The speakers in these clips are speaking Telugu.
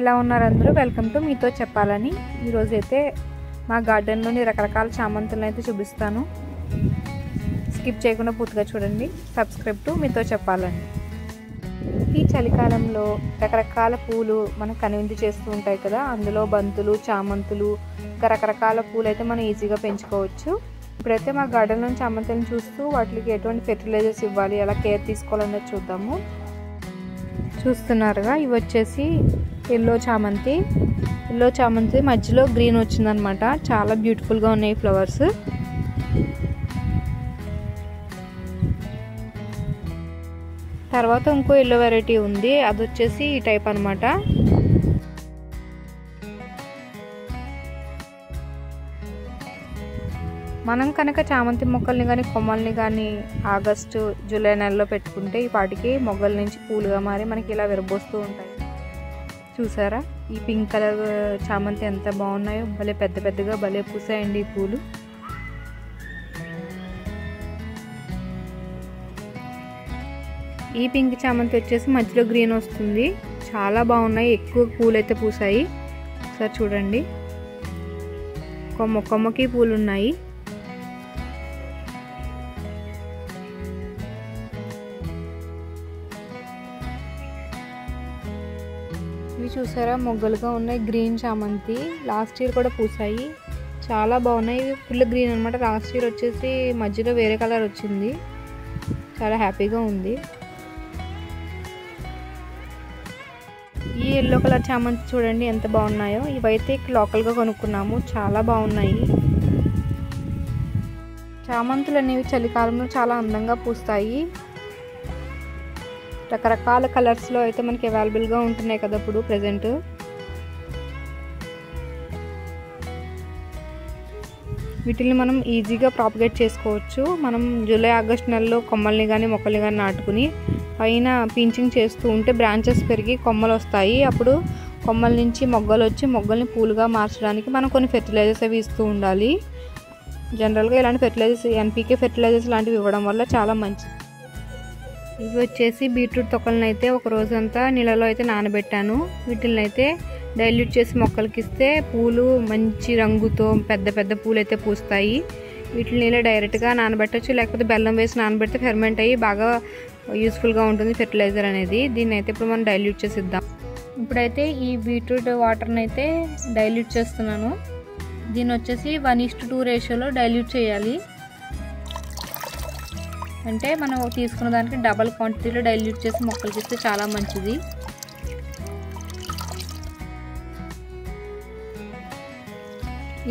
ఎలా ఉన్నారు అందరూ? వెల్కమ్ టు మీతో చెప్పాలని. ఈరోజైతే మా గార్డెన్లోని రకరకాల చామంతులను అయితే చూపిస్తాను. స్కిప్ చేయకుండా పూర్తిగా చూడండి. సబ్స్క్రైబ్ టు మీతో చెప్పాలని. ఈ చలికాలంలో రకరకాల పూలు మనకు కనువిందు చేస్తూ ఉంటాయి కదా, అందులో బంతులు, చామంతులు, ఇంకా రకరకాల పూలు అయితే మనం ఈజీగా పెంచుకోవచ్చు. ఇప్పుడైతే మా గార్డెన్లో చామంతులను చూస్తూ వాటికి ఎటువంటి ఫెర్టిలైజర్స్ ఇవ్వాలి, ఎలా కేర్ తీసుకోవాలన్నది చూద్దాము. చూస్తున్నారుగా, ఇవి వచ్చేసి ఎల్లో చామంతి మధ్యలో గ్రీన్ వచ్చిందనమాట. చాలా బ్యూటిఫుల్గా ఉన్నాయి ఫ్లవర్స్. తర్వాత ఇంకో ఎల్లో వెరైటీ ఉంది, అది వచ్చేసి ఈ టైప్ అనమాట. మనం కనుక చామంతి మొక్కల్ని కానీ కొమ్మల్ని కానీ ఆగస్టు జూలై నెలలో పెట్టుకుంటే ఈ పాటికి మొగ్గల నుంచి పూలుగా మారి మనకి ఇలా విరబోస్తూ ఉంటాయి. చూసారా ఈ పింక్ కలర్ చామంతి ఎంత బాగున్నాయో, భలే పెద్ద పెద్దగా భలే పూసాయండి ఈ పూలు. ఈ పింక్ చామంతి వచ్చేసి మధ్యలో గ్రీన్ వస్తుంది. చాలా బాగున్నాయి, ఎక్కువ పూలు అయితే పూసాయి. ఒకసారి చూడండి, కొమ్మకి పూలు ఉన్నాయి. ఇవి చూసారా మొగ్గలుగా ఉన్నాయి, గ్రీన్ చామంతి. లాస్ట్ ఇయర్ కూడా పూసాయి, చాలా బాగున్నాయి. ఇవి ఫుల్ గ్రీన్ అనమాట. లాస్ట్ ఇయర్ వచ్చేసి మధ్యలో వేరే కలర్ వచ్చింది, చాలా హ్యాపీగా ఉంది. ఈ ఎల్లో కలర్ చామంతి చూడండి ఎంత బాగున్నాయో. ఇవైతే లోకల్గా కొనుక్కున్నాము, చాలా బాగున్నాయి. చామంతులు అనేవి చలికాలంలో చాలా అందంగా పూస్తాయి. రకరకాల కలర్స్లో అయితే మనకి అవైలబుల్గా ఉంటున్నాయి కదా ఇప్పుడు ప్రెజెంట్. వీటిని మనం ఈజీగా ప్రాపగేట్ చేసుకోవచ్చు. మనం జూలై ఆగస్ట్ నెలలో కొమ్మల్ని కానీ మొక్కల్ని కానీ నాటుకుని పైన పించింగ్ చేస్తూ ఉంటే బ్రాంచెస్ పెరిగి కొమ్మలు వస్తాయి. అప్పుడు కొమ్మల నుంచి మొగ్గలు వచ్చి మొగ్గల్ని పూలుగా మార్చడానికి మనం కొన్ని ఫెర్టిలైజర్స్ అవి ఇస్తూ ఉండాలి. జనరల్గా ఇలాంటి ఫెర్టిలైజర్స్, ఎన్పీకే ఫెర్టిలైజర్స్ లాంటివి ఇవ్వడం వల్ల చాలా మంచిది. ఇవి వచ్చేసి బీట్రూట్ తొక్కలను అయితే ఒక రోజంతా నీళ్ళలో అయితే నానబెట్టాను. వీటిని అయితే డైల్యూట్ చేసి మొక్కలకి ఇస్తే పూలు మంచి రంగుతో పెద్ద పెద్ద పూలు అయితే పూస్తాయి. వీటిని ఇలా డైరెక్ట్గా నానబెట్టచ్చు, లేకపోతే బెల్లం వేసి నానబెడితే ఫెర్మెంట్ అయ్యి బాగా యూస్ఫుల్గా ఉంటుంది ఫెర్టిలైజర్ అనేది. దీన్ని అయితే ఇప్పుడు మనం డైల్యూట్ చేసి ఇద్దాం. ఇప్పుడైతే ఈ బీట్రూట్ వాటర్ని అయితే డైల్యూట్ చేస్తున్నాను. దీన్ని వచ్చేసి 1:2 రేషియోలో డైల్యూట్ చేయాలి. అంటే మనం తీసుకున్న దానికి డబల్ క్వాంటిటీలో డైల్యూట్ చేసి మొక్కలకి ఇస్తే చాలా మంచిది.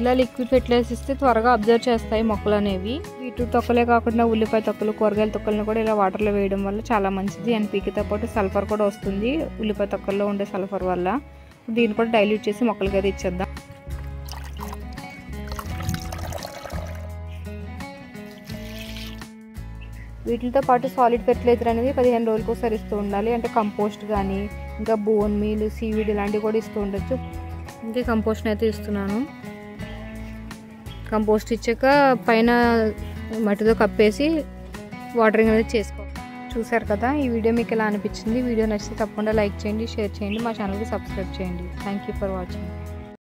ఇలా లిక్విడ్ ఫెర్టిలైజర్స్ ఇస్తే త్వరగా అబ్జర్వ్ చేస్తాయి మొక్కలు అనేవి. బీట్రూట్ తొక్కలే కాకుండా ఉల్లిపాయ తొక్కలు, కూరగాయల తొక్కలను కూడా ఇలా వాటర్లో వేయడం వల్ల చాలా మంచిది. ఎన్పీకేతో పాటు సల్ఫర్ కూడా వస్తుంది ఉల్లిపాయ తొక్కల్లో ఉండే సల్ఫర్ వల్ల. దీన్ని కూడా డైల్యూట్ చేసి మొక్కలకి అయితే ఇచ్చేద్దాం. వీటితో పాటు సాలిడ్ ఫెర్టిలైజర్ అనేది 15 రోజులకు ఒకసారి ఇస్తూ ఉండాలి. అంటే కంపోస్ట్ కానీ, ఇంకా బోన్ మీల్, సీవీడ్ ఇలాంటివి కూడా ఇస్తూ ఉండొచ్చు. ఇంకా కంపోస్ట్ అయితే ఇస్తున్నాను. కంపోస్ట్ ఇచ్చాక పైన మట్టితో కప్పేసి వాటరింగ్ అనేది చేసుకోవాలి. చూసారు కదా, ఈ వీడియో మీకు ఎలా అనిపించింది? వీడియో నచ్చితే తప్పకుండా లైక్ చేయండి, షేర్ చేయండి, మా ఛానల్కి సబ్స్క్రైబ్ చేయండి. Thank you for watching.